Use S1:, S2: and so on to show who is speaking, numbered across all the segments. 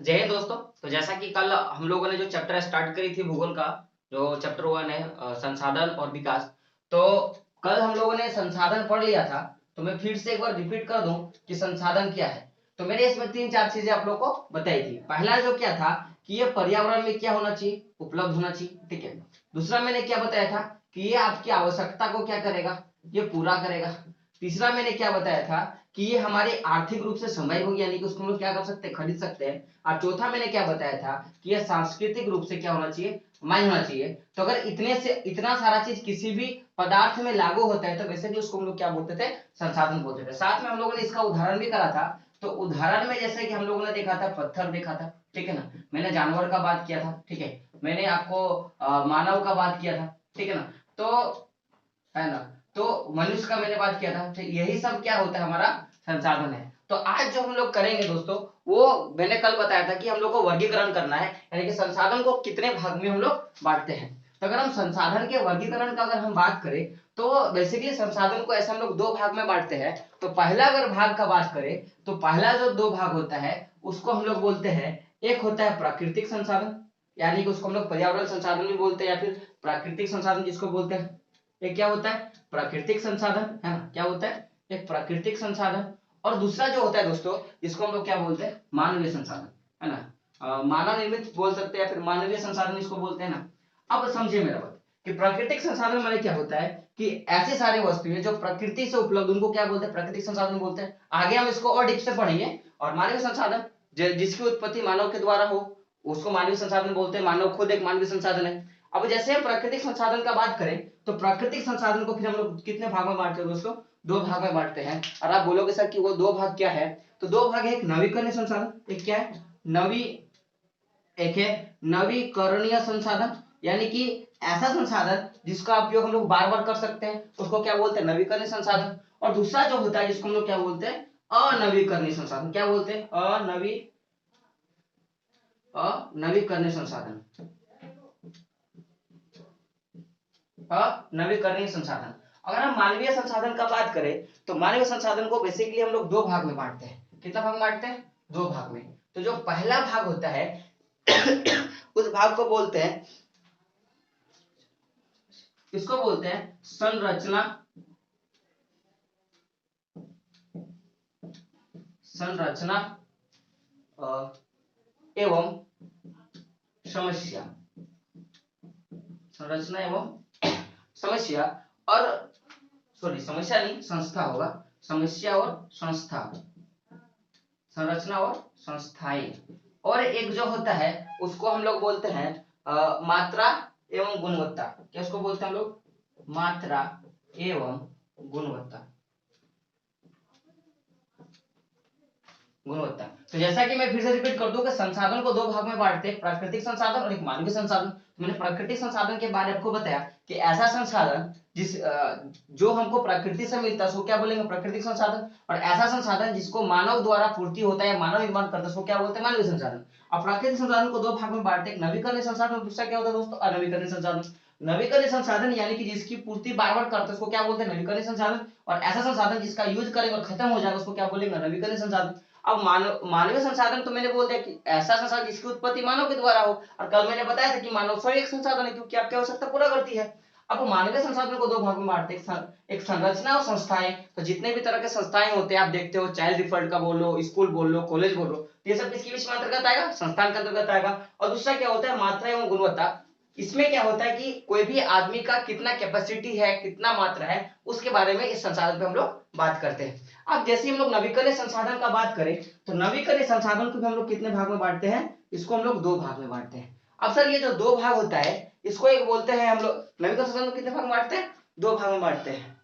S1: जय हिंद दोस्तों। तो जैसा कि कल हम लोगों ने जो चैप्टर स्टार्ट करी थी भूगोल का, जो चैप्टर 1 है संसाधन और विकास। तो कल हम लोगों ने संसाधन पढ़ लिया था, तो मैं फिर से एक बार रिपीट कर दूं कि संसाधन क्या है। तो मैंने इसमें 3-4 चीजें आप लोग को बताई थी। पहला जो क्या था कि ये पर्यावरण में क्या होना चाहिए, उपलब्ध होना चाहिए, ठीक है। दूसरा मैंने क्या बताया था कि ये आपकी आवश्यकता को क्या करेगा, ये पूरा करेगा। तीसरा मैंने क्या बताया था कि ये हमारे आर्थिक रूप से समय होगी, यानी कि उसको हम लोग क्या कर सकते हैं, खरीद सकते हैं। और चौथा मैंने क्या बताया था कि यह सांस्कृतिक रूप से क्या होना चाहिए, मान्य होना चाहिए। तो अगर इतने से इतना सारा चीज किसी भी पदार्थ में लागू होता है तो बेसिकली उसको हम लोग क्या बोलते थे, संसाधन बोलते थे। साथ में हम लोगों ने इसका उदाहरण भी करा था। तो उदाहरण में जैसे कि हम लोगों ने देखा था, पत्थर देखा था, ठीक है ना। मैंने जानवर का बात किया था, ठीक है। मैंने आपको मानव का बात किया था, ठीक है ना। तो है ना, तो मनुष्य का मैंने बात किया था। तो यही सब क्या होता है, हमारा संसाधन है। तो आज जो हम लोग करेंगे दोस्तों, वो मैंने कल बताया था कि हम लोग को वर्गीकरण करना है, यानी कि संसाधन को कितने भाग में हम लोग बांटते हैं। तो अगर हम संसाधन के वर्गीकरण का अगर हम बात करें तो बेसिकली संसाधन को ऐसे हम लोग दो भाग में बांटते हैं। तो पहला अगर भाग का बात करें तो पहला जो दो भाग होता है उसको हम लोग बोलते हैं, एक होता है प्राकृतिक संसाधन, यानी कि उसको हम लोग पर्यावरण संसाधन भी बोलते हैं या फिर प्राकृतिक संसाधन जिसको बोलते हैं। एक क्या होता है, प्राकृतिक संसाधन, है ना, क्या होता है, एक प्राकृतिक संसाधन। और दूसरा जो होता है दोस्तों, जिसको हम लोग क्या बोलते हैं, मानवीय संसाधन, है ना। मानव निर्मित बोल सकते हैं या फिर मानवीय संसाधन इसको बोलते हैं ना। अब समझिए मेरा बात कि प्राकृतिक संसाधन माने क्या होता है कि ऐसे सारे वस्तुएं जो प्रकृति से उपलब्ध, उनको क्या बोलते हैं, प्राकृतिक संसाधन बोलते हैं। आगे हम इसको और डीप से पढ़ेंगे। और मानवीय संसाधन जिसकी उत्पत्ति मानव के द्वारा हो, उसको मानवीय संसाधन बोलते हैं। मानव खुद एक मानवीय संसाधन है। अब जैसे हम प्राकृतिक संसाधन का बात करें तो प्राकृतिक संसाधन को फिर हम लोग कितने भाग में बांटते हैं दोस्तों, दो भाग में बांटते हैं। और आप बोलोगे सर कि वो दो भाग क्या है, तो दो भाग है, एक नवीकरणीय संसाधन, एक क्या है, नवी एक है नवीकरणीय संसाधन, यानी कि ऐसा संसाधन जिसका उपयोग हम लोग बार बार कर सकते हैं, उसको क्या बोलते हैं, नवीकरणीय संसाधन। और दूसरा जो होता है जिसको हम लोग क्या बोलते हैं, अनवीकरणीय संसाधन। क्या बोलते हैं, अनवीकरणीय संसाधन, नवीकरणीय संसाधन। अगर हम मानवीय संसाधन का बात करें तो मानवीय संसाधन को बेसिकली हम लोग दो भाग में बांटते हैं। कितना भाग में बांटते हैं, दो भाग में। तो जो पहला भाग होता है उस भाग को बोलते हैं, इसको बोलते हैं संरचना, संरचना एवं समस्या, संरचना एवं समस्या। और सॉरी, समस्या नहीं, संस्था होगा, समस्या और संस्था, संरचना और संस्थाएं। और एक जो होता है उसको हम लोग बोलते हैं मात्रा एवं गुणवत्ता। क्या उसको बोलते हैं हम लोग, मात्रा एवं गुणवत्ता, गुणवत्ता। तो जैसा कि मैं फिर से रिपीट कर दूं कि संसाधन को दो भाग में बांटते हैं, प्राकृतिक संसाधन और एक मानवीय संसाधन। तो मैंने प्राकृतिक संसाधन के बारे में आपको बताया कि ऐसा संसाधन जो हमको प्रकृति से मिलता है उसको क्या बोलेंगे, प्राकृतिक संसाधन। और ऐसा संसाधन जिसको मानव द्वारा पूर्ति होता है, मानव निर्माण करता है, उसको क्या बोलते हैं, मानवीय संसाधन। अब प्राकृतिक संसाधन को दो भाग में बांटते हैं, नवीकरणीय संसाधन और दूसरा क्या होता है दोस्तों, अनवीकरणीय संसाधन। नवीकरणीय संसाधन यानी कि जिसकी पूर्ति बार बार करते हैं उसको क्या बोलते हैं, नवीकरणीय संसाधन। और ऐसा संसाधन जिसका यूज करेंगे और खत्म हो जाएगा उसको क्या बोलेंगे, नवीकरणीय संसाधन। अब मानवीय संसाधन तो मैंने बोल दिया कि ऐसा संसाधन जिसकी उत्पत्ति मानव के द्वारा हो। और कल मैंने बताया था कि मानव स्वयं एक संसाधन है, क्योंकि आपकी आवश्यकता पूरा करती है। अब मानवीय संसाधन को दो भाग में बांटते हैं, एक संरचना और संस्थाएं। तो जितने भी तरह के संस्थाएं होते हैं आप देखते हो, चाइल्ड रिफंड का बोल लो, स्कूल बोल लो, कॉलेज बोल लो, ये सब किसके बीच में अंतर्गत आएगा, संस्थान के अंतर्गत आएगा। और दूसरा क्या होता है, मात्रा एवं गुणवत्ता। इसमें क्या होता है कि कोई भी आदमी का कितना कैपेसिटी है, कितना मात्रा है, उसके बारे में इस संसाधन पे हम लोग बात करते हैं। अब जैसे हम लोग नवीकरणीय संसाधन का बात करें तो नवीकरणीय संसाधन को भी हम लोग कितने भाग में बांटते हैं, इसको हम लोग दो भाग में बांटते हैं। अब सर ये जो दो भाग होता है इसको एक बोलते हैं हम लोग, नवीकरणीय संसाधन को कितने भाग में बांटते हैं, दो भाग में बांटते हैं।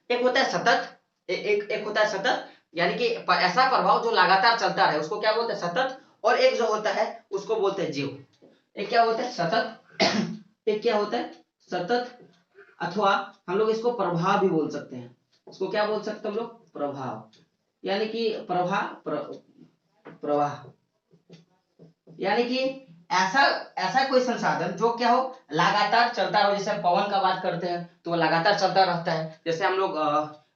S1: एक होता है सतत, एक होता है सतत, यानी कि ऐसा प्रभाव जो लगातार चलता रहे उसको क्या बोलते हैं, सतत। और एक जो होता है उसको बोलते हैं जीव। एक क्या होता है, सतत, एक क्या होता है, सतत, अथवा हम लोग इसको प्रभाव भी बोल सकते हैं। इसको क्या बोल सकते हैं हम लोग, प्रभाव, यानी कि प्रवाह, यानी कि ऐसा ऐसा कोई संसाधन जो क्या हो, लगातार चलता रहो। जैसे पवन का बात करते हैं तो वो लगातार चलता रहता है। जैसे हम लोग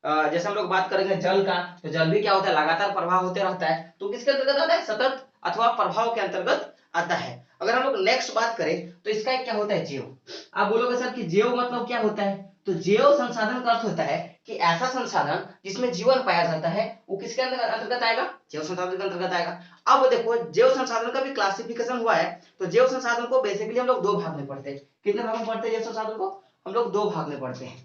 S1: जैसे हम लोग बात करेंगे जल का, तो जल भी क्या होता है, लगातार प्रवाह होते रहता है। तो किसके अंतर्गत आता है, सतत अथवा प्रभाव के अंतर्गत आता है। अगर हम लोग नेक्स्ट बात करें तो इसका एक क्या होता है, जैव। आप बोलोगे सर कि जैव मतलब क्या होता है, तो जैव संसाधन का अर्थ होता है कि ऐसा संसाधन जिसमें जीवन पाया जाता है, वो किसके अंतर्गत आएगा, जैव संसाधन के अंतर्गत आएगा। अब देखो जैव संसाधन का भी क्लासिफिकेशन हुआ है, तो जैव संसाधन को बेसिकली हम लोग दो भाग में पढ़ते हैं। कितने भाग में पढ़ते हैं जैव संसाधन को, हम लोग दो भाग में पढ़ते हैं,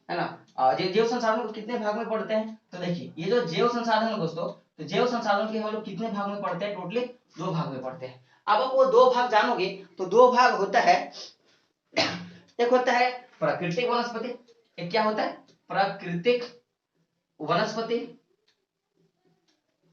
S1: है ना। जैव संसाधन को कितने भाग में पढ़ते हैं, तो देखिए ये जो जैव संसाधन है दोस्तों, तो जैव संसाधन के हम लोग कितने भाग में पढ़ते हैं, टोटली दो भाग में पढ़ते हैं। अब आप वो दो भाग जानोगे तो दो भाग होता है, एक होता है प्राकृतिक वनस्पति, एक क्या होता है प्राकृतिक वनस्पति,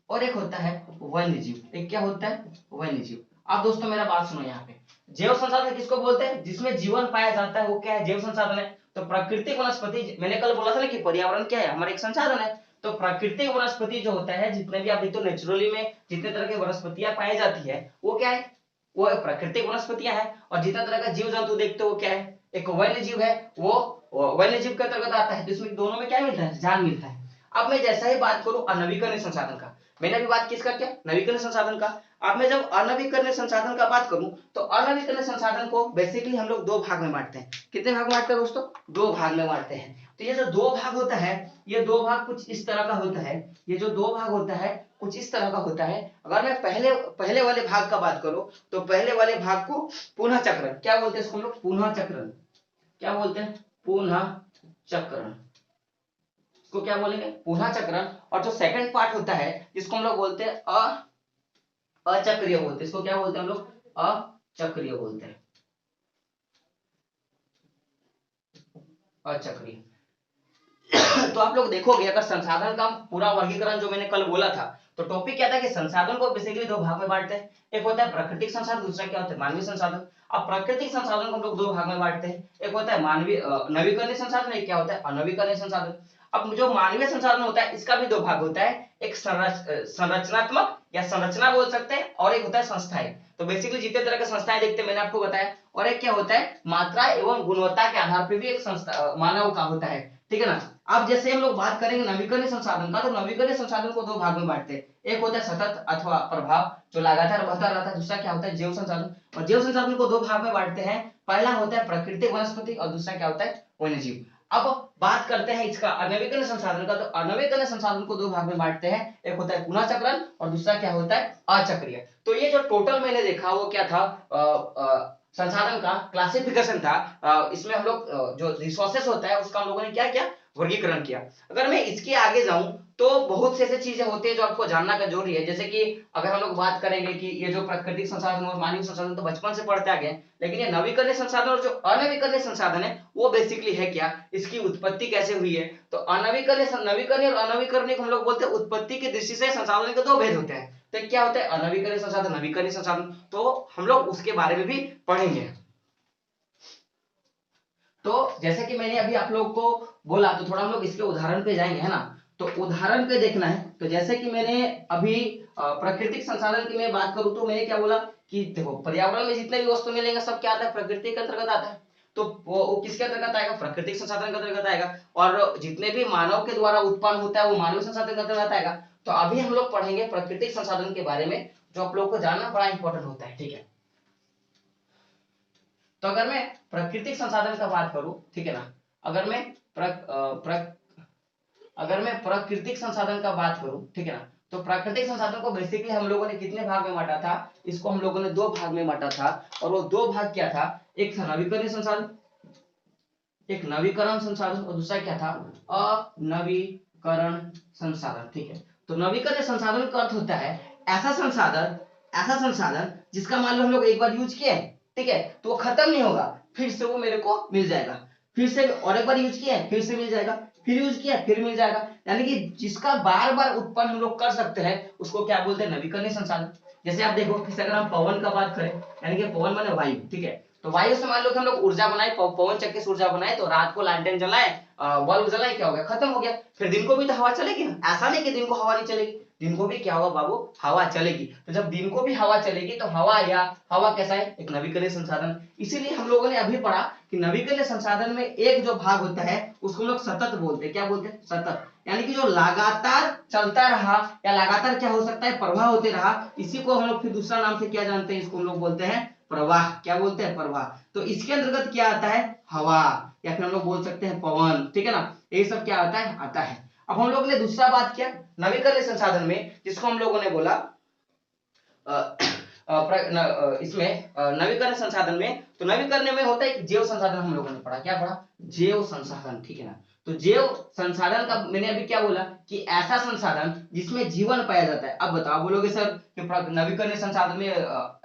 S1: और एक होता है वन्य जीव। एक क्या होता है वन्य जीव। अब दोस्तों मेरा बात सुनो, यहाँ पे जैव संसाधन किसको बोलते हैं, जिसमें जीवन पाया जाता है, वो क्या है, जैव संसाधन है। तो प्राकृतिक वनस्पति, मैंने कल बोला था ना कि पर्यावरण क्या है, हमारा एक संसाधन है। तो प्राकृतिक वनस्पति जो होता है, जितने भी आप देखते हो नेचुरली में जितने तरह की वनस्पतियां पाई जाती है, वो क्या है, वो प्राकृतिक वनस्पतियां है। और जितना तरह का जीव जंतु देखते हो, वो क्या है, एक वन्य जीव है, वो वन्य जीव के अंतर्गत आता है, जिसमें दोनों में क्या मिलता है, जान मिलता है। अब मैं जैसा ही बात करूं अनवीकरणीय संसाधन का, मैंने अभी बात किसका किया, नवीकरणीय संसाधन का। अब मैं जब अनवीकरणीय संसाधन का बात करूं, तो अनवीकरणीय संसाधन को बेसिकली हम लोग दो भाग में बांटते हैं। कितने भाग में बांटते हैं दोस्तों, दो भाग में बांटते हैं। तो ये जो दो भाग होता है, ये दो भाग कुछ इस तरह का होता है, ये जो दो भाग होता है कुछ इस तरह का होता है। अगर मैं पहले वाले भाग का बात करूं, तो पहले वाले भाग को पुनः चक्रण क्या बोलते हैं, इसको हम लोग पुनः चक्रण क्या बोलते हैं, पुनः चक्रण, इसको क्या बोलेंगे, पुनः चक्रण। और जो सेकंड पार्ट होता है, जिसको हम लोग बोलते हैं अचक्रिय बोलते हैं, इसको क्या बोलते हैं हम लोग, अचक्रिय बोलते हैं, अचक्रिय। तो आप लोग देखोगे, अगर संसाधन का पूरा वर्गीकरण जो मैंने कल बोला था, तो टॉपिक क्या था कि संसाधन को बेसिकली दो भाग में बांटते हैं। एक होता है प्राकृतिक संसाधन, दूसरा क्या होता है मानवीय संसाधन। अब प्राकृतिक संसाधन को हम लोग दो भाग में बांटते हैं, एक होता है मानवीय नवीकरणीय संसाधन, एक क्या होता है अनवीकरणीय संसाधन। अब जो मानवीय संसाधन होता है, इसका भी दो भाग होता है, एक संरचनात्मक या संरचना बोल सकते हैं, और एक होता है संस्थाएं। तो बेसिकली जितने तरह के संस्थाएं देखते हैं मैंने आपको बताया। और एक क्या होता है मात्रा एवं गुणवत्ता के आधार पर भी एक संस्था मानव का होता है, ठीक है ना। अब जैसे हम लोग बात करेंगे नवीकरणीय संसाधन का, तो नवीकरणीय संसाधन को दो भाग में बांटते हैं। एक होता है सतत अथवा प्रभाव, जो लगातार बढ़ता रहता है। दूसरा क्या होता है जैव संसाधन, और जैव संसाधन को दो भाग में बांटते हैं। पहला होता है प्राकृतिक वनस्पति, और दूसरा क्या होता है वन्य जीव। अब बात करते हैं इसका अनवीकरणीय संसाधन का, तो अनवीकरणीय संसाधन को दो भाग में बांटते हैं, एक होता है पुनः चक्रण और दूसरा क्या होता है अचक्रिय। तो ये जो टोटल मैंने देखा वो क्या था, संसाधन का क्लासिफिकेशन था। इसमें हम लोग जो रिसोर्सेस होता है उसका हम लोगों ने क्या किया, वर्गीकरण किया। अगर मैं इसके आगे जाऊं तो बहुत से ऐसे चीजें होती है जो आपको जानना का जरूरी है। जैसे कि अगर हम लोग बात करेंगे कि ये जो प्राकृतिक संसाधन और मानवीय संसाधन तो बचपन से पढ़ते आ गए, लेकिन ये नवीकरणीय संसाधन और जो अनवीकरणीय संसाधन है वो बेसिकली है क्या, इसकी उत्पत्ति कैसे हुई है। तो नवीकरणीय और अनवीकरणीय को हम लोग बोलते हैं उत्पत्ति की दृष्टि से संसाधन के दो भेद होते हैं। तो क्या होता है अनवीकरणीय संसाधन, नवीकरणीय संसाधन, तो हम लोग उसके बारे में भी पढ़ेंगे। तो जैसे कि मैंने अभी आप लोग को बोला, तो थोड़ा हम लोग इसके उदाहरण पे जाएंगे, है ना। तो उदाहरण पे देखना है। तो जैसे कि मैंने अभी प्राकृतिक संसाधन की मैं बात करूं, तो मैंने क्या बोला कि देखो पर्यावरण में जितने भी वस्तु मिलेंगे सब क्या आता है, प्रकृति के अंतर्गत आता है। तो वो किसके अंतर्गत आएगा, प्राकृतिक संसाधन के अंतर्गत आएगा। और जितने भी मानव के द्वारा उत्पन्न होता है वो मानवीय संसाधन के अंतर्गत आएगा। तो अभी हम लोग पढ़ेंगे प्राकृतिक संसाधन के बारे में, जो आप लोग को जानना बड़ा इंपॉर्टेंट होता है, ठीक है। तो अगर मैं प्राकृतिक संसाधन का बात करूं, ठीक है ना, अगर मैं प्राकृतिक संसाधन का बात करूं, ठीक है ना, तो प्राकृतिक संसाधन को बेसिकली हम लोगों ने कितने भाग में बांटा था, इसको हम लोगों ने दो भाग में बांटा था। और वो दो भाग क्या था, एक था नवीकरणीय संसाधन, एक नवीकरण संसाधन, और दूसरा क्या था अनवीकरण संसाधन, ठीक है। तो नवीकरणीय संसाधन का अर्थ होता है ऐसा संसाधन जिसका मान लो हम लोग एक बार यूज किए, ठीक है, तो वो खत्म नहीं होगा, फिर से वो मेरे को मिल जाएगा, फिर से और एक बार यूज किया फिर से मिल जाएगा, फिर यूज किया फिर मिल जाएगा। यानी कि जिसका बार बार उत्पन्न हम लोग कर सकते हैं उसको क्या बोलते हैं, नवीकरणीय संसाधन। जैसे आप देखो कि अगर हम पवन का बात करें, यानी कि पवन माने वायु, ठीक है, तो वायु से मान लो कि हम लोग ऊर्जा बनाए, पवन चक्की से ऊर्जा बनाए, तो रात को लैंटर्न जलाए, बल्ब जलाए, क्या हो गया, खत्म हो गया। फिर दिन को भी तो हवा चलेगी ना, ऐसा नहीं कि दिन को हवा नहीं चलेगी, दिन को भी क्या होगा बाबू, हवा चलेगी। तो जब दिन को भी हवा चलेगी तो हवा कैसा है, एक नवीकरणीय संसाधन। इसीलिए हम लोगों ने अभी पढ़ा कि नवीकरणीय संसाधन में एक जो भाग होता है उसको हम लोग सतत बोलते हैं, क्या बोलते हैं, सतत, यानी कि जो लगातार चलता रहा या लगातार क्या हो सकता है, प्रवाह होते रहा, इसी को हम लोग फिर दूसरा नाम से क्या जानते हैं, इसको हम लोग बोलते हैं प्रवाह। क्या बोलते हैं, प्रवाह। तो इसके अंतर्गत क्या आता है, हवा, या फिर हम लोग बोल सकते हैं पवन, ठीक है ना, ये सब क्या आता है, आता है। अब हम लोगों ने दूसरा बात किया नवीकरणीय संसाधन में, जिसको हम लोगों ने बोला इसमें नवीकरण संसाधन में, तो नवीकरण में होता है कि जैव संसाधन हम लोगों ने पढ़ा, क्या पढ़ा, जैव संसाधन, ठीक है ना। तो जैव संसाधन का मैंने अभी क्या बोला कि ऐसा संसाधन जिसमें जीवन पाया जाता है। अब बताओ, बोलोगे सर कि नवीकरणीय संसाधन में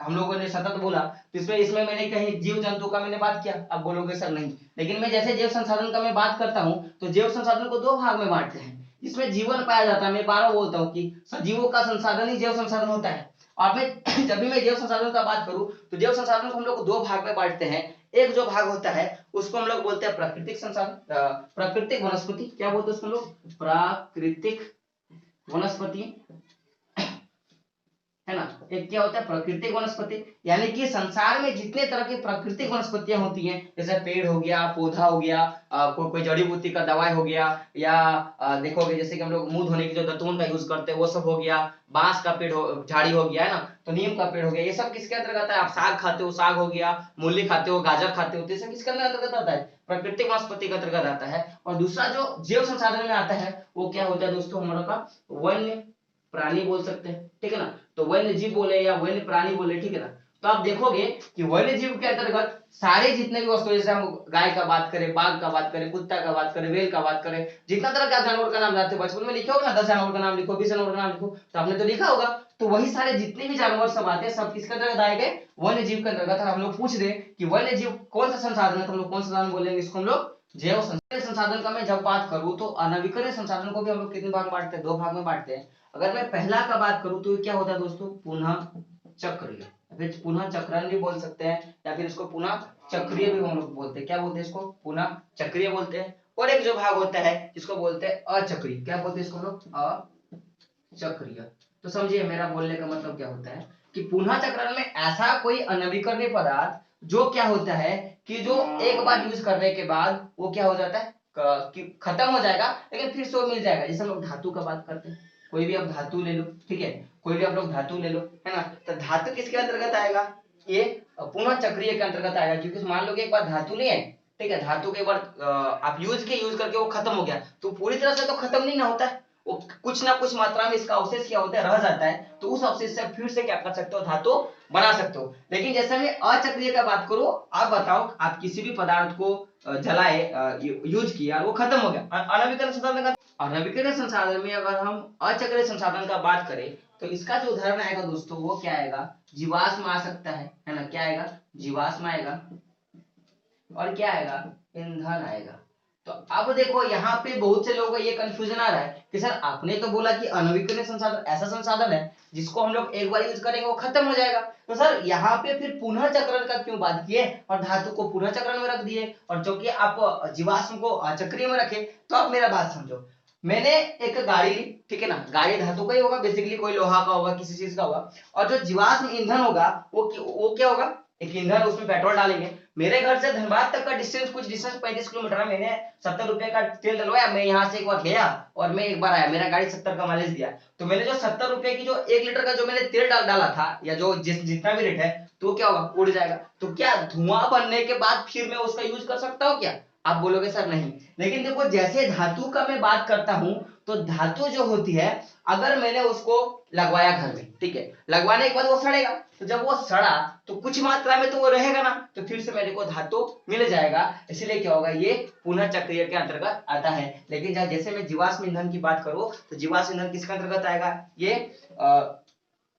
S1: हम लोगों ने सतत बोला, तो इसमें मैंने कहीं जीव जंतु का मैंने बात किया। अब बोलोगे सर नहीं, लेकिन मैं जैसे जैव संसाधन का मैं बात करता हूं, तो जैव संसाधन को दो भाग में बांटते हैं, जिसमें जीवन पाया जाता है। मैं बार बोलता हूँ कि सजीवों का संसाधन ही जैव संसाधन होता है। और मैं जब भी मैं जैव संसाधन का बात करूं, तो जैव संसाधन को हम लोग दो भाग में बांटते हैं। एक जो भाग होता है उसको हम लोग बोलते हैं प्राकृतिक संसाधन, प्राकृतिक वनस्पति, क्या बोलते हैं उसको लोग, प्राकृतिक वनस्पति, है ना। एक क्या होता है, प्राकृतिक वनस्पति, यानी कि संसार में जितने तरह की प्राकृतिक वनस्पतियां होती हैं, जैसे पेड़ हो गया, पौधा हो गया, कोई जड़ी बूटी का दवाई हो गया, या देखोगे जैसे कि हम लोग मुंह धोने की जो दातुन का यूज करते हैं वो सब हो गया, बांस का पेड़ हो, झाड़ी हो गया, है ना, तो नीम का पेड़ हो गया, ये सब किसके अंतर्गत आता है। आप साग खाते हो, साग हो गया, मूली खाते हो, गाजर खाते हो, तो ये सब किसके अंतर्गत आता है, प्राकृतिक वनस्पति के अंतर्गत आता है। और दूसरा जो जैव संसाधन में आता है वो क्या होता है दोस्तों, हमारा का वन्य प्राणी बोल सकते हैं, ठीक है ना। तो वन्य जीव बोले या वन्य प्राणी बोले, ठीक है ना। तो आप देखोगे कि वन्य जीव के अंतर्गत सारे जितने भी वस्तु, जैसे हम गाय का बात करें, बाघ का बात करें, कुत्ता का बात करें, वेल का बात करें, जितना तरह का जानवर का नाम जानते हो, बचपन में लिखे होगा ना, 10 जानवर का नाम लिखो, 20 जानवर का नाम लिखो, तो आपने तो लिखा होगा। तो वही सारे जितने भी जानवर सब आते हैं, सब किसके अंतर्गत आए गए, वन्य जीव के अंतर्गत। हम लोग पूछ रहे कि वन्य जीव कौन सा संसाधन है, तो हम लोग कौन सा संसाधन बोलेंगे, इसको हम लोग जैव संसाधन का मैं जब बात करूं, तो अनवीकरणीय संसाधन को भी हम लोग कितने भाग में बांटते हैं, दो भाग में बांटते हैं। अगर मैं पहला का बात करूं तो क्या होता है दोस्तों, पुनः चक्रीय, फिर पुनः चक्रण भी बोल सकते हैं, या फिर इसको पुनः चक्रीय भी हम लोग बोलते हैं। क्या बोलते हैं इसको, पुनः चक्रीय बोलते हैं। और एक जो भाग होता है जिसको बोलते हैं अचक्रीय, क्या बोलते हैं इसको हम लोग, अचक्रीय। तो समझिए मेरा बोलने का मतलब क्या होता है कि पुनः चक्रण में ऐसा कोई अनवीकरणीय पदार्थ जो क्या होता है कि जो एक बार यूज करने के बाद वो क्या हो जाता है कि खत्म हो जाएगा, लेकिन फिर से वो मिल जाएगा। जैसे हम लोग धातु का बात करते हैं, कोई भी आप धातु ले लो, ठीक है, कोई भी आप लोग धातु ले लो, है ना, तो धातु किसके अंतर्गत आएगा, ये पुनः चक्रीय के अंतर्गत आएगा। क्योंकि मान लो कि एक बार धातु नहीं है, ठीक है, धातु के बार आप यूज करके वो खत्म हो गया, तो पूरी तरह से तो खत्म नहीं ना होता है, वो कुछ ना कुछ मात्रा में इसका अवशेष क्या होता है, रह जाता है, तो उस अवशेष से फिर से क्या कर सकते हो, धातु बना सकते हो। लेकिन जैसे मैं अचक्रीय का बात करूं, आप बताओ, आप किसी भी पदार्थ को जलाए, यूज किया, वो खत्म हो गया, अनवीकरण संसाधन का। अनवीकरण संसाधन में अगर हम अचक्रीय संसाधन का बात करें, तो इसका जो उदाहरण आएगा दोस्तों, वो क्या आएगा, जीवाश्म आ सकता है ना, क्या आएगा, जीवाश्म आएगा, और क्या आएगा, ईंधन आएगा। तो अब देखो यहाँ पे बहुत से लोगों को ये कंफ्यूजन आ रहा है कि सर आपने तो बोला कि अनवीकरणीय संसाधन ऐसा संसाधन है जिसको हम लोग एक बार यूज करेंगे वो खत्म हो जाएगा, तो सर यहाँ पे फिर पुनः चक्रण का क्यों बात किए और धातु को पुनः चक्रण में रख दिए, और जो कि आप जीवाश्म को अचक्रीय में रखे। तो आप मेरा बात समझो, मैंने एक गाड़ी, ठीक है ना, गाड़ी धातु का ही होगा बेसिकली, कोई लोहा का होगा, किसी चीज का होगा, और जो जीवाश्म ईंधन होगा वो क्या होगा, एक ईंधन, उसमें पेट्रोल डालेंगे। मेरे घर से धनबाद तक का डिस्टेंस, कुछ डिस्टेंस 35 किलोमीटर है, मैंने 70 रुपए का तेल डलवाया, मैं यहाँ से एक बार गया और मैं एक बार आया, मेरा गाड़ी 70 का माइलेज दिया, तो मैंने जो 70 रुपए की जो 1 लीटर का जो मैंने तेल डाला था, या जो जितना भी रेट है, तो क्या होगा, उड़ जाएगा। तो क्या धुआं बनने के बाद फिर मैं उसका यूज कर सकता हूँ क्या, आप बोलोगे सर नहीं। लेकिन देखो जैसे धातु का मैं बात करता हूं, तो धातु जो होती है, अगर मैंने उसको लगवाया घर में, ठीक है, लगवाने के बाद वो सड़ेगा, तो जब वो सड़ा तो कुछ मात्रा में तो वो रहेगा ना, तो फिर से मेरे को धातु मिल जाएगा, इसलिए क्या होगा, ये पुनः चक्रीय के अंतर्गत आता है। लेकिन जैसे मैं जीवाश्म ईंधन की बात करूं, तो जीवाश्म ईंधन किसके अंतर्गत आएगा, ये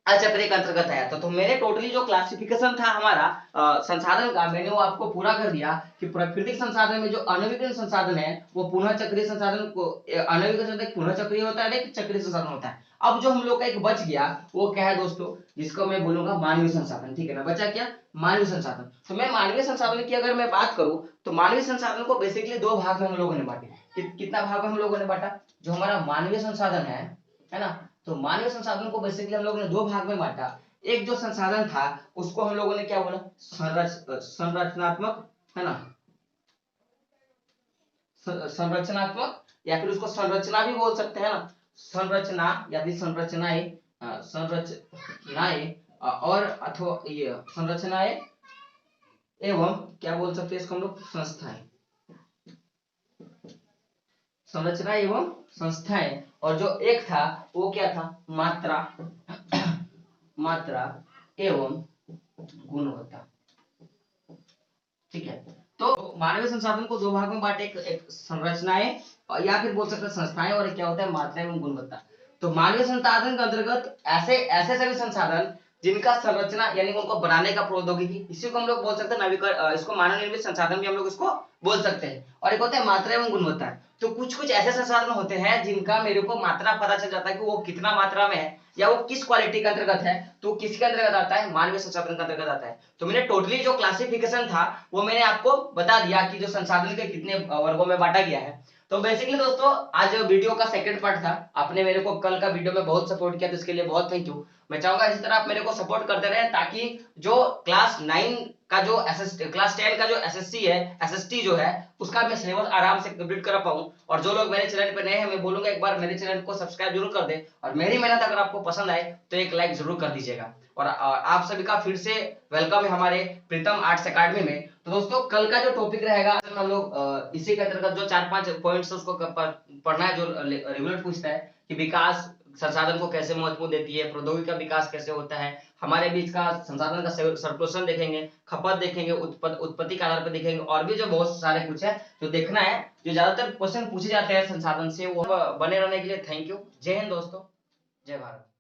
S1: अचक्रीय के अंतर्गत आया। तो मैंने टोटली जो क्लासिफिकेशन था हमारा संसाधन का, मैंने वो आपको पूरा कर दिया कि प्राकृतिक संसाधन में जो अनवीकरण संसाधन है वो पुनः चक्रीय संसाधन को, अनवीकरण संसाधन पुनः चक्रीय होता है, एक चक्रीय संसाधन होता है। अब जो हम लोग का एक बच गया वो क्या है दोस्तों, जिसको मैं बोलूंगा मानवीय संसाधन, ठीक है ना, बचा क्या, मानवीय संसाधन। तो मैं मानवीय संसाधन की अगर मैं बात करूं, तो मानवीय संसाधन को बेसिकली दो भाग में हम लोगों ने बांटे। कितना भाग में हम लोगों ने बांटा, जो हमारा मानवीय संसाधन है ना, तो मानवीय संसाधन को बेसिकली हम लोगों ने दो भाग में बांटा। एक जो संसाधन था उसको हम लोगों ने क्या बोला, संरचनात्मक, है ना, संरचनात्मक, या फिर उसको संरचना भी बोल सकते हैं ना, संरचना यदि संरचनाएं और अथवा ये संरचनाएं एवं क्या बोल सकते हैं इसको हम लोग, संस्थाएं, संरचना एवं संस्थाएं। और जो एक था वो क्या था, मात्रा मात्रा एवं गुणवत्ता। ठीक है, तो मानवीय संसाधन को दो भाग में बांटे, एक संरचनाएं या फिर बोल सकते हैं संस्थाएं, और एक क्या होता है, मात्रा एवं गुणवत्ता। तो मानवीय संसाधन के अंतर्गत ऐसे ऐसे सभी संसाधन जिनका संरचना यानी उनको बनाने का प्रौद्योगिकी, इसी को हम लोग बोल सकते हैं नवीकरण, इसको मानव निर्मित संसाधन भी हम लोग इसको बोल सकते हैं। और एक होता है मात्रा एवं गुणवत्ता। तो कुछ कुछ ऐसे संसाधन होते हैं जिनका मेरे को मात्रा पता चल जाता है कि वो कितना मात्रा में है या वो किस क्वालिटी के अंतर्गत है, तो किसके अंतर्गत आता है, मानवीय संसाधन के अंतर्गत आता है। तो मैंने टोटली जो क्लासिफिकेशन था वो मैंने आपको बता दिया कि जो संसाधन के कितने वर्गों में बांटा गया है। तो बेसिकली दोस्तों आज वीडियो का सेकंड पार्ट था, आपने मेरे को कल का वीडियो में बहुत सपोर्ट किया, तो इसके लिए बहुत थैंक यू। मैं चाहूंगा इसी तरह आप मेरे को सपोर्ट करते रहे, ताकि जो क्लास 9 का जो क्लास 10 का जो एसएससी है, एसएसटी जो है, उसका मैं सिलेबस आराम से कंप्लीट कर पाऊं। और जो लोग मेरे चैनल पर नए हैं, मैं बोलूंगा एक बार मेरे चैनल को सब्सक्राइब जरूर कर दे, और मेरी मेहनत अगर आपको पसंद आए तो एक लाइक जरूर कर दीजिएगा। और आप सभी का फिर से वेलकम है हमारे प्रीतम आर्ट्स एकेडमी में। तो दोस्तों कल का जो टॉपिक रहेगा हम लोग इसी के अंतर्गत जो 4-5 पॉइंट्स उसको पढ़ना है, जो रेगुलर पूछता है कि विकास संसाधन को कैसे महत्व देती है, प्रौद्योगिकी का विकास कैसे होता है, हमारे बीच का संसाधन का सर्कुलेशन देखेंगे, खपत देखेंगे, उत्पत्ति के आधार पर देखेंगे, और भी जो बहुत सारे कुछ है जो देखना है, जो ज्यादातर क्वेश्चन पूछे जाते हैं संसाधन से, वो बने रहने के लिए थैंक यू। जय हिंद दोस्तों, जय भारत।